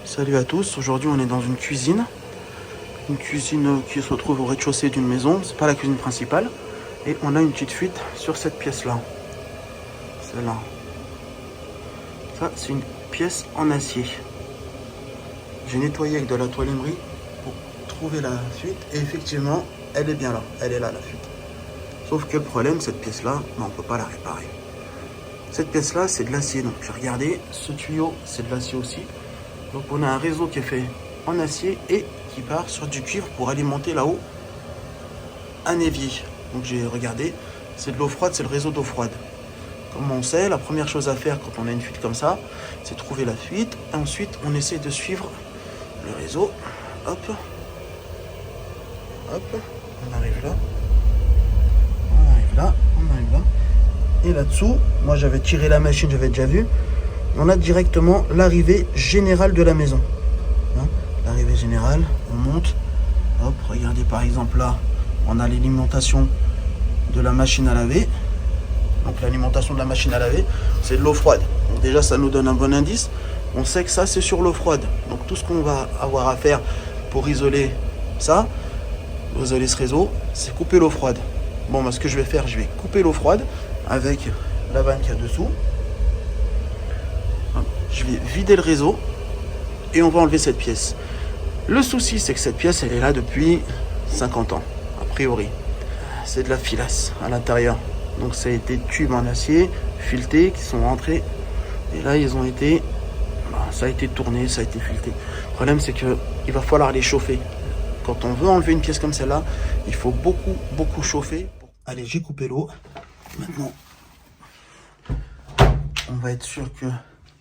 Salut à tous, aujourd'hui on est dans une cuisine qui se retrouve au rez-de-chaussée d'une maison, c'est pas la cuisine principale, et on a une petite fuite sur cette pièce-là. Celle-là. Ça, c'est une pièce en acier. J'ai nettoyé avec de la toile emery pour trouver la fuite, et effectivement, elle est bien là, elle est là la fuite. Sauf que le problème, cette pièce-là, on peut pas la réparer. Cette pièce-là, c'est de l'acier, donc j'ai regardé, ce tuyau, c'est de l'acier aussi. Donc on a un réseau qui est fait en acier et qui part sur du cuivre pour alimenter là-haut un évier. Donc j'ai regardé, c'est de l'eau froide, c'est le réseau d'eau froide. Comme on sait, la première chose à faire quand on a une fuite comme ça, c'est trouver la fuite. Et ensuite, on essaie de suivre le réseau. Hop. Hop. On arrive là. On arrive là. On arrive là. Et là-dessous, moi j'avais tiré la machine, j'avais déjà vu. On a directement l'arrivée générale de la maison. Hein, l'arrivée générale, on monte. Hop, regardez par exemple là, on a l'alimentation de la machine à laver. Donc l'alimentation de la machine à laver, c'est de l'eau froide. Donc déjà ça nous donne un bon indice. On sait que ça c'est sur l'eau froide. Donc tout ce qu'on va avoir à faire pour isoler ça, isoler ce réseau, c'est couper l'eau froide. Bon, bah, ce que je vais faire, je vais couper l'eau froide avec la vanne qu'il y a dessous. Je vais vider le réseau et on va enlever cette pièce. Le souci, c'est que cette pièce, elle est là depuis 50 ans, a priori. C'est de la filasse à l'intérieur. Donc ça a été tubes en acier, filetés, qui sont rentrés. Et là, ils ont été... ça a été tourné, ça a été fileté. Le problème, c'est qu'il va falloir les chauffer. Quand on veut enlever une pièce comme celle-là, il faut beaucoup chauffer. Allez, j'ai coupé l'eau. Maintenant, on va être sûr que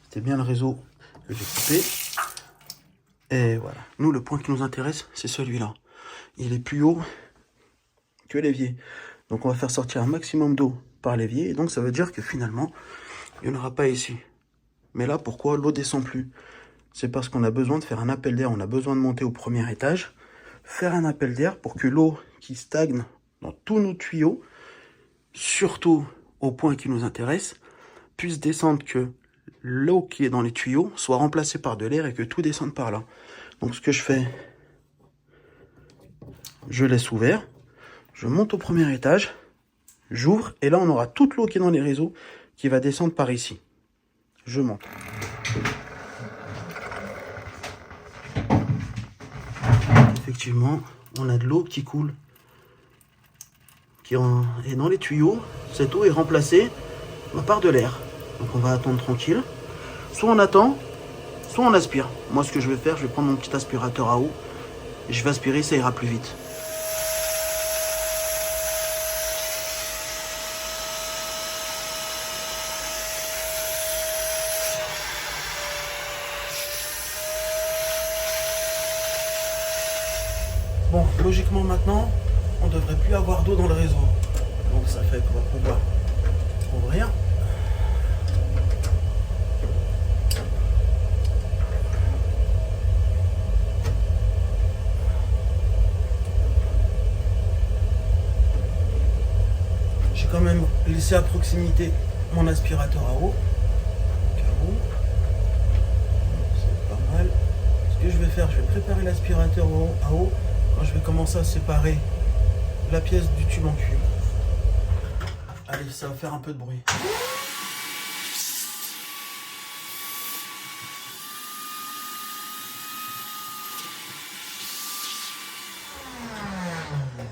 c'était bien le réseau que j'ai coupé. Et voilà. Nous, le point qui nous intéresse, c'est celui-là. Il est plus haut que l'évier. Donc, on va faire sortir un maximum d'eau par l'évier. Et donc, ça veut dire que finalement, il n'y en aura pas ici. Mais là, pourquoi l'eau descend plus? C'est parce qu'on a besoin de faire un appel d'air. On a besoin de monter au premier étage, faire un appel d'air pour que l'eau qui stagne dans tous nos tuyaux, surtout au point qui nous intéresse, puisse descendre, que l'eau qui est dans les tuyaux soit remplacée par de l'air et que tout descende par là. Donc ce que je fais, je laisse ouvert, je monte au premier étage, j'ouvre et là on aura toute l'eau qui est dans les réseaux qui va descendre par ici. Je monte. Effectivement, on a de l'eau qui coule, qui est dans les tuyaux. Cette eau est remplacée par de l'air. Donc on va attendre tranquille. Soit on attend, soit on aspire. Moi ce que je vais faire, je vais prendre mon petit aspirateur à eau et je vais aspirer, ça ira plus vite. Bon, logiquement maintenant, on devrait plus avoir d'eau dans le réseau. Donc ça fait qu'on va pouvoir ouvrir. J'ai quand même laissé à proximité mon aspirateur à eau. C'est pas mal. Ce que je vais faire, je vais préparer l'aspirateur à eau quand je vais commencer à séparer la pièce du tube en cuivre. Allez, ça va faire un peu de bruit.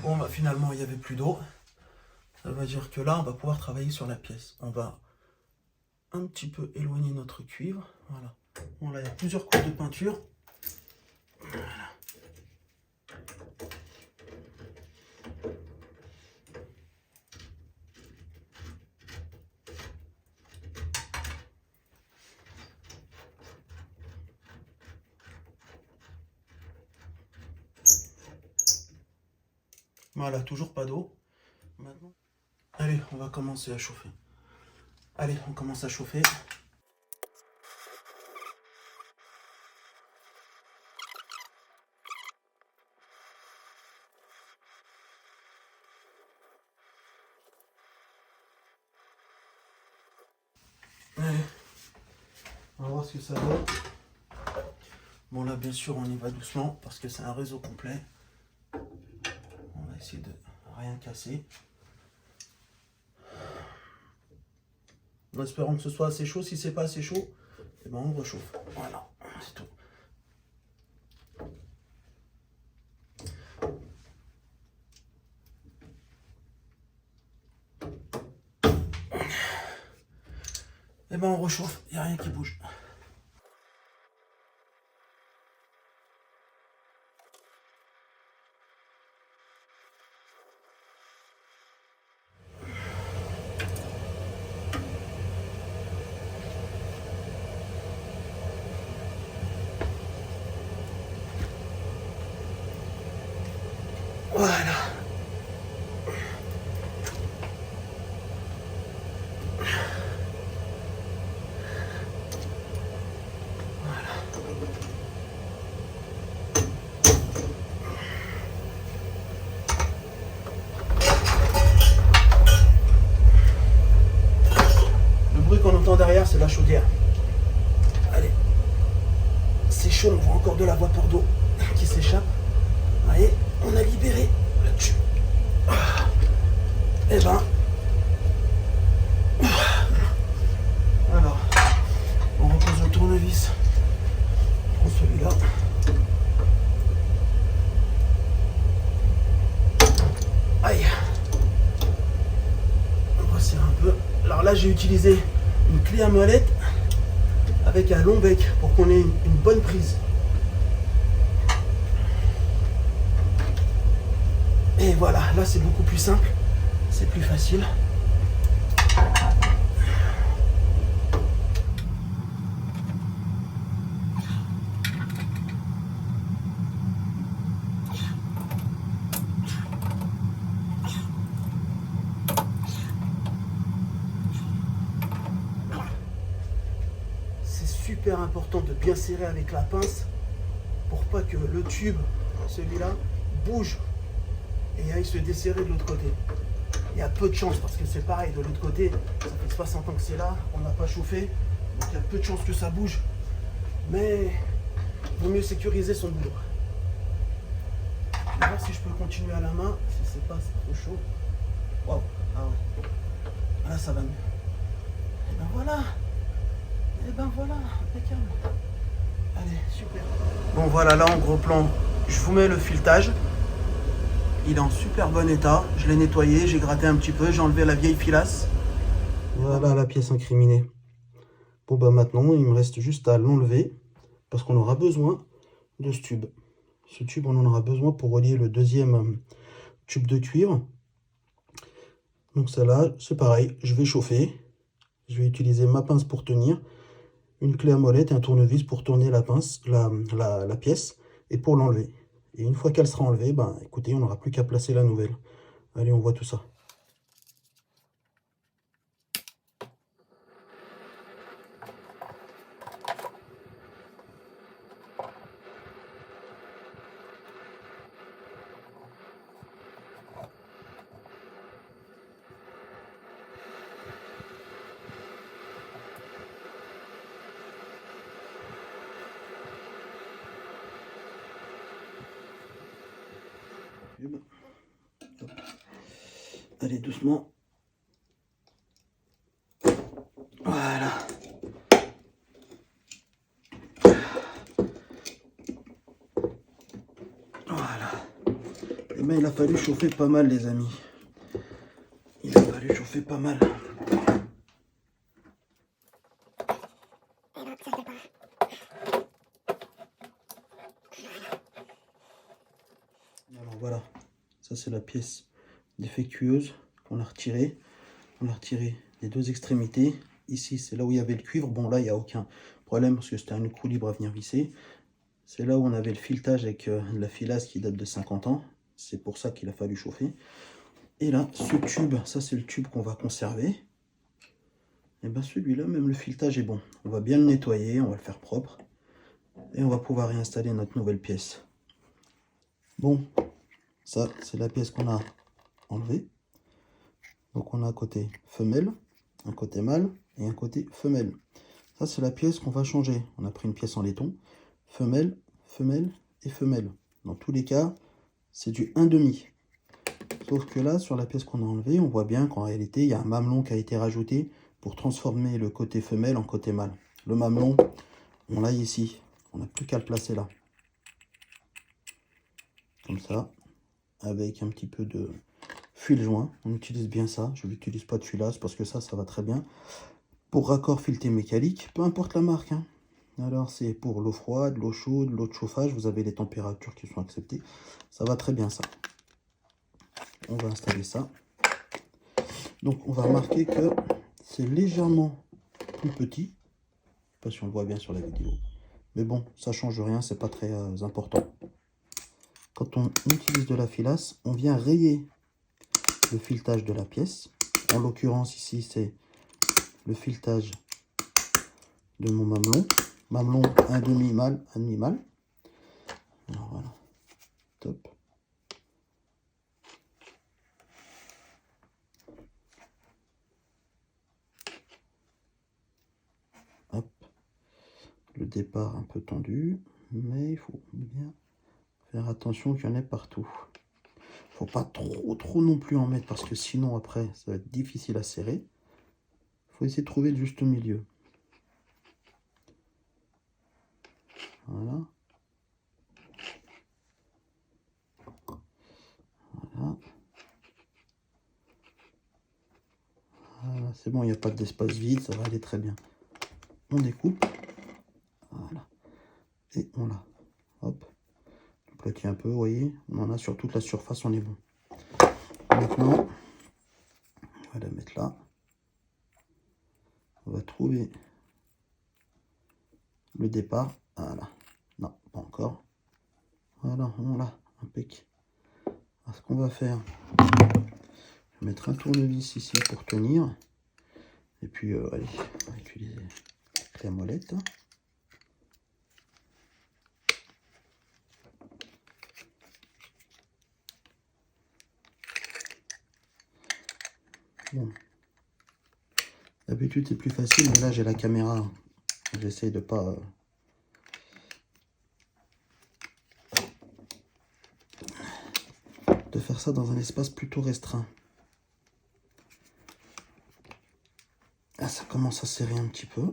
Bon, bah finalement, il n'y avait plus d'eau. Ça veut dire que là, on va pouvoir travailler sur la pièce. On va un petit peu éloigner notre cuivre. Voilà. Bon, là, il y a plusieurs couches de peinture. Voilà. Voilà, toujours pas d'eau. Maintenant, allez, on va commencer à chauffer. Allez, on commence à chauffer. Allez, on va voir ce que ça donne. Bon là bien sûr on y va doucement parce que c'est un réseau complet. On va essayer de rien casser. En espérant que ce soit assez chaud. Si c'est pas assez chaud, eh ben on rechauffe. Voilà, c'est tout. Eh ben on rechauffe, il n'y a rien qui bouge. Voilà. Le bruit qu'on entend derrière, c'est la chaudière. Allez. C'est chaud, on voit encore de la vapeur d'eau qui s'échappe. Allez, on a libéré le tube. Eh ben. Alors, on repose le tournevis. On prend celui-là. Aïe. On resserre un peu. Alors là, j'ai utilisé une clé à molette avec un long bec pour qu'on ait une bonne prise. Et voilà, là c'est beaucoup plus simple, c'est plus facile. C'est super important de bien serrer avec la pince pour pas que le tube, celui-là, bouge et aille se desserrer de l'autre côté. Il y a peu de chance parce que c'est pareil de l'autre côté, ça fait 60 ans que c'est là, on n'a pas chauffé, donc il y a peu de chance que ça bouge, mais il vaut mieux sécuriser son boulot. Je vais voir si je peux continuer à la main, si c'est pas trop chaud. Waouh, ah ouais, là ça va mieux. Et ben voilà, impeccable. Allez, super. Bon voilà, là en gros plan, je vous mets le filetage. Il est en super bon état. Je l'ai nettoyé, j'ai gratté un petit peu, j'ai enlevé la vieille filasse. Voilà la pièce incriminée. Bon bah maintenant, il me reste juste à l'enlever parce qu'on aura besoin de ce tube. Ce tube, on en aura besoin pour relier le deuxième tube de cuivre. Donc celle-là, c'est pareil, je vais chauffer. Je vais utiliser ma pince pour tenir, une clé à molette et un tournevis pour tourner la pince, la pièce et pour l'enlever. Et une fois qu'elle sera enlevée, ben, écoutez, on n'aura plus qu'à placer la nouvelle. Allez, on voit tout ça. Allez, doucement. Voilà. Voilà. Et ben, il a fallu chauffer pas mal, les amis. Il a fallu chauffer pas mal. Alors voilà, ça c'est la pièce défectueuse qu'on a retirée. On a retiré les deux extrémités. Ici, c'est là où il y avait le cuivre. Bon, là, il n'y a aucun problème parce que c'était un écrou libre à venir visser. C'est là où on avait le filetage avec de la filasse qui date de 50 ans. C'est pour ça qu'il a fallu chauffer. Et là, ce tube, ça c'est le tube qu'on va conserver. Et bien celui-là, même le filetage est bon. On va bien le nettoyer, on va le faire propre. Et on va pouvoir réinstaller notre nouvelle pièce. Bon, ça c'est la pièce qu'on a enlevée. Donc on a un côté femelle, un côté mâle et un côté femelle. Ça c'est la pièce qu'on va changer. On a pris une pièce en laiton, femelle femelle et femelle. Dans tous les cas, c'est du 1,5. Sauf que là, sur la pièce qu'on a enlevée, on voit bien qu'en réalité, il y a un mamelon qui a été rajouté pour transformer le côté femelle en côté mâle. Le mamelon, on l'a ici. On n'a plus qu'à le placer là. Comme ça, avec un petit peu de fil joint. On utilise bien ça. Je n'utilise pas de filasse parce que ça va très bien. Pour raccord fileté mécanique, peu importe la marque, hein. Alors, c'est pour l'eau froide, l'eau chaude, l'eau de chauffage. Vous avez les températures qui sont acceptées. Ça va très bien, ça. On va installer ça. Donc, on va remarquer que c'est légèrement plus petit. Je sais pas si on le voit bien sur la vidéo. Mais bon, ça change rien. C'est pas très important. Quand on utilise de la filasse, on vient rayer le filetage de la pièce. En l'occurrence, ici, c'est le filetage de mon mamelon. Mamelon 1,5 mâle, 1,5 mâle. Alors voilà, top. Hop. Le départ un peu tendu, mais il faut bien faire attention qu'il y en ait partout. Faut pas trop non plus en mettre parce que sinon après ça va être difficile à serrer. Faut essayer de trouver le juste milieu. Voilà. Voilà. Voilà, c'est bon, il n'y a pas d'espace vide, ça va aller très bien. On découpe. Voilà. Et on l'a. Hop. On platine un peu, vous voyez. On en a sur toute la surface, on est bon. Maintenant, on va la mettre là. On va trouver le départ. Voilà. Non, pas encore. Voilà, on l'a. Impec. Alors, ce qu'on va faire, je vais mettre un tournevis ici pour tenir. Et puis, allez, on va utiliser la molette. Bon. D'habitude, c'est plus facile, mais là, j'ai la caméra. J'essaye de pas... de faire ça dans un espace plutôt restreint. Ah, ça commence à serrer un petit peu.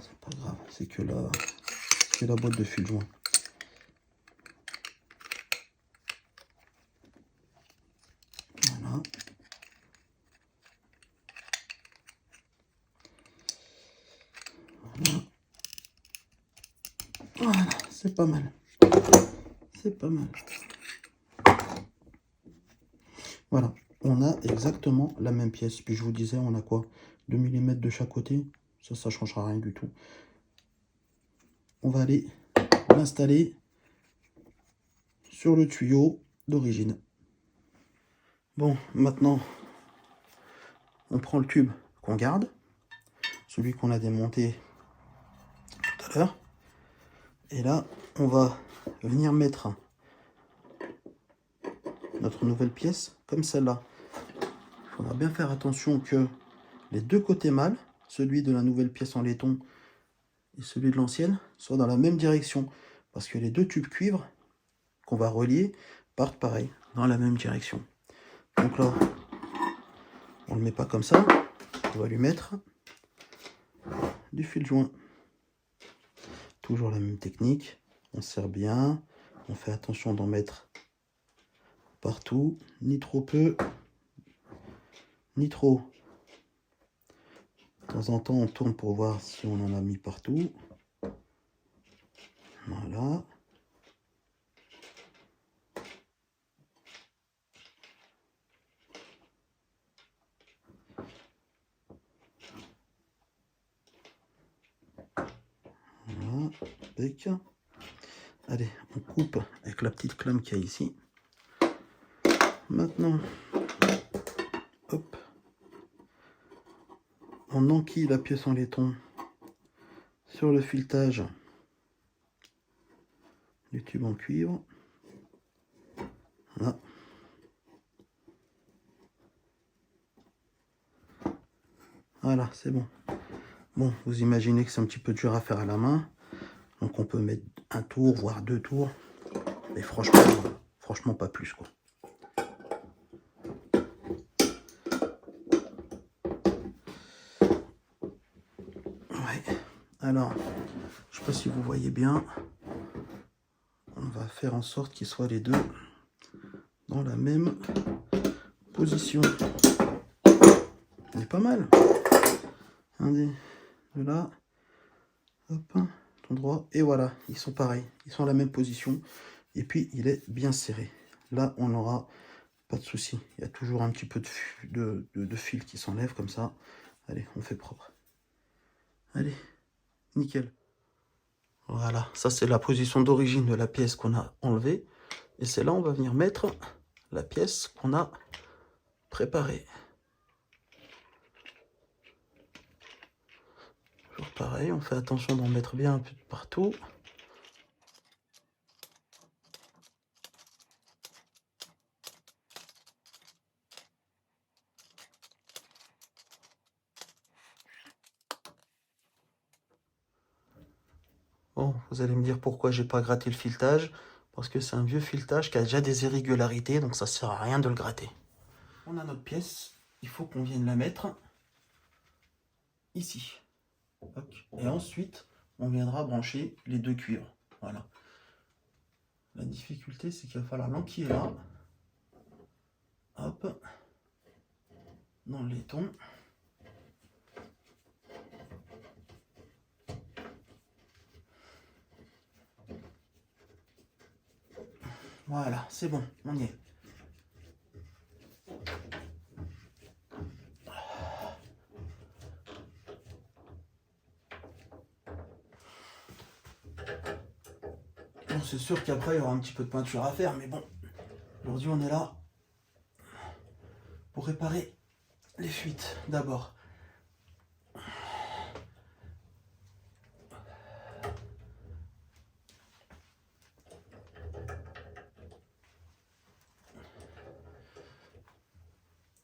C'est pas grave, c'est que la boîte de fil joint. Voilà. Voilà. Voilà, c'est pas mal. C'est pas mal. Voilà, on a exactement la même pièce. Puis je vous disais, on a quoi? 2 mm de chaque côté. Ça changera rien du tout. On va aller l'installer sur le tuyau d'origine. Bon, maintenant, on prend le tube qu'on garde, celui qu'on a démonté tout à l'heure. Et là, on va venir mettre notre nouvelle pièce comme celle-là. Il faudra bien faire attention que les deux côtés mâles, celui de la nouvelle pièce en laiton et celui de l'ancienne, soient dans la même direction. Parce que les deux tubes cuivre qu'on va relier partent pareil, dans la même direction. Donc là, on ne le met pas comme ça. On va lui mettre du fil joint. Toujours la même technique. On serre bien. On fait attention d'en mettre partout. Ni trop peu, ni trop. De temps en temps, on tourne pour voir si on en a mis partout. Voilà. Voilà. Bec. Allez, on coupe avec la petite clame qu'il y a ici. Maintenant, hop, on enquille la pièce en laiton sur le filetage du tube en cuivre. Là. Voilà, c'est bon. Bon, vous imaginez que c'est un petit peu dur à faire à la main. Donc on peut mettre un tour, voire 2 tours. Mais franchement pas plus, quoi. Ouais. Alors, je sais pas si vous voyez bien. On va faire en sorte qu'ils soient les deux dans la même position. On est pas mal. Un des de là. Hop, ton droit. Et voilà, ils sont pareils. Ils sont à la même position. Et puis, il est bien serré. Là, on n'aura pas de souci. Il y a toujours un petit peu de fil qui s'enlève comme ça. Allez, on fait propre. Allez, nickel. Voilà, ça c'est la position d'origine de la pièce qu'on a enlevée. Et c'est là on va venir mettre la pièce qu'on a préparée. Toujours pareil, on fait attention d'en mettre bien un peu de partout. Bon, vous allez me dire pourquoi j'ai pas gratté le filetage. Parce que c'est un vieux filetage qui a déjà des irrégularités, donc ça sert à rien de le gratter. On a notre pièce, il faut qu'on vienne la mettre ici. Et ensuite, on viendra brancher les deux cuivres. Voilà. La difficulté, c'est qu'il va falloir l'enquiller là. Hop. Dans le laiton. Voilà, c'est bon, on y est. Bon, c'est sûr qu'après, il y aura un petit peu de peinture à faire, mais bon. Aujourd'hui, on est là pour réparer les fuites, d'abord.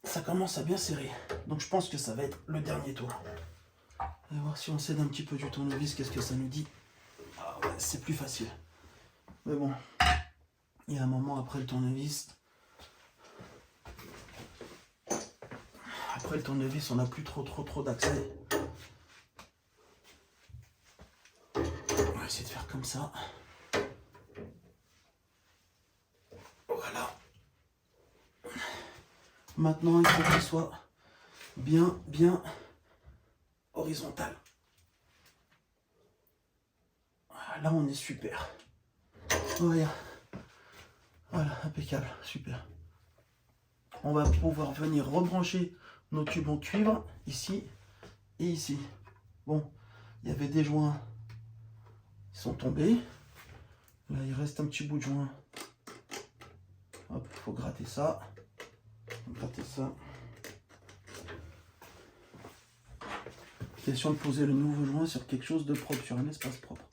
Ça commence à bien serrer, donc je pense que ça va être le dernier tour. On va voir si on cède un petit peu du tournevis, qu'est-ce que ça nous dit. Ah ouais, c'est plus facile. Mais bon, il y a un moment après le tournevis. Après le tournevis, on n'a plus trop d'accès. On va essayer de faire comme ça. Voilà. Maintenant, il faut qu'il soit bien horizontal. Là, on est super. Voilà, impeccable, super. On va pouvoir venir rebrancher nos tubes en cuivre ici et ici. Bon, il y avait des joints qui sont tombés. Là, il reste un petit bout de joint. Hop, il faut gratter ça. Gratter ça. Question de poser le nouveau joint sur quelque chose de propre, sur un espace propre.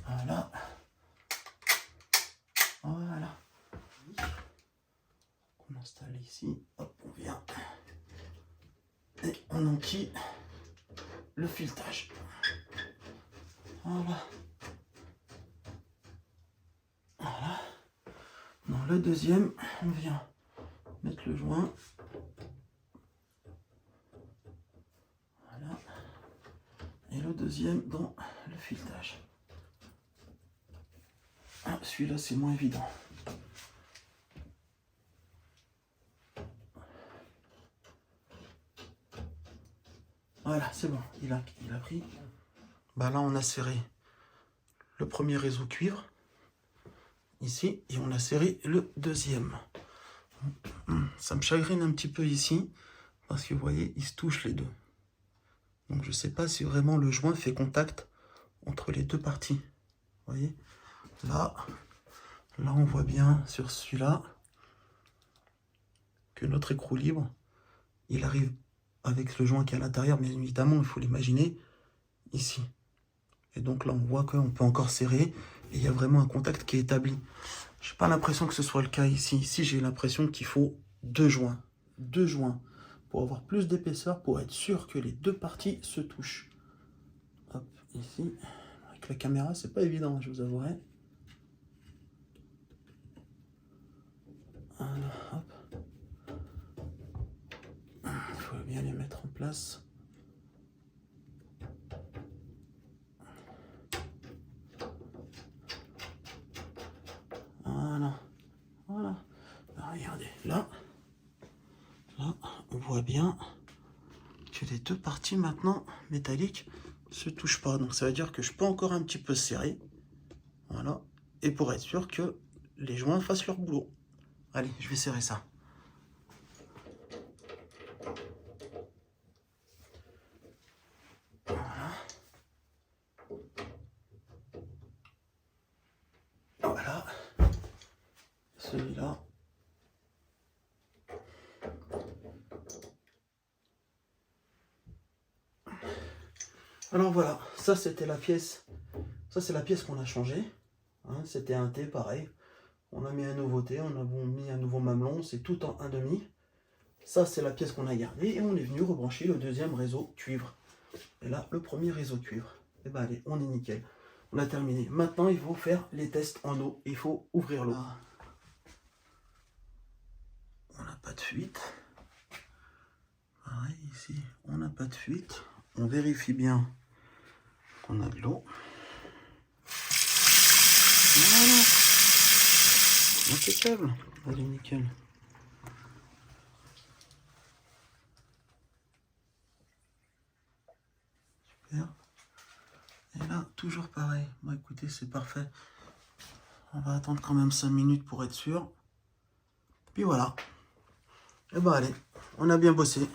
Voilà. Voilà. On installe ici. Hop, on vient. Et on enquille le filetage. Voilà. Voilà. Dans le deuxième, on vient mettre le joint. Voilà. Et le deuxième dans le filetage. Ah, celui-là, c'est moins évident. Voilà, c'est bon, il a pris. Bah là, on a serré le premier réseau cuivre, ici, et on a serré le deuxième. Ça me chagrine un petit peu ici, parce que vous voyez, ils se touchent les deux. Donc je ne sais pas si vraiment le joint fait contact entre les deux parties. Vous voyez, là on voit bien sur celui-là que notre écrou libre, il arrive avec le joint qui est à l'intérieur, mais évidemment, il faut l'imaginer ici. Et donc là, on voit qu'on peut encore serrer et il y a vraiment un contact qui est établi. Je n'ai pas l'impression que ce soit le cas ici. Ici, j'ai l'impression qu'il faut deux joints. 2 joints pour avoir plus d'épaisseur, pour être sûr que les 2 parties se touchent. Hop, ici. Avec la caméra, c'est pas évident, je vous avouerai. Voilà, hop. Il faut bien les mettre en place. Voilà, voilà. Alors, regardez, là, on voit bien que les 2 parties maintenant métalliques se touchent pas. Donc ça veut dire que je peux encore un petit peu serrer. Voilà. Et pour être sûr que les joints fassent leur boulot. Allez, je vais serrer ça. Voilà. Voilà. Celui-là. Alors voilà, ça c'était la pièce. Ça c'est la pièce qu'on a changée. Hein, c'était un T pareil. On a mis un nouveau T, on a mis un nouveau mamelon, c'est tout en 1,5. Ça c'est la pièce qu'on a gardée et on est venu rebrancher le deuxième réseau cuivre. Et là, le premier réseau cuivre. Et ben allez, on est nickel. On a terminé. Maintenant, il faut faire les tests en eau. Il faut ouvrir l'eau. On n'a pas de fuite. Pareil, ici, on n'a pas de fuite. On vérifie bien qu'on a de l'eau. Voilà. Impeccable. Allez, nickel. Super. Et là, toujours pareil. Bon, écoutez, c'est parfait. On va attendre quand même 5 minutes pour être sûr. Puis voilà. Et ben allez, on a bien bossé.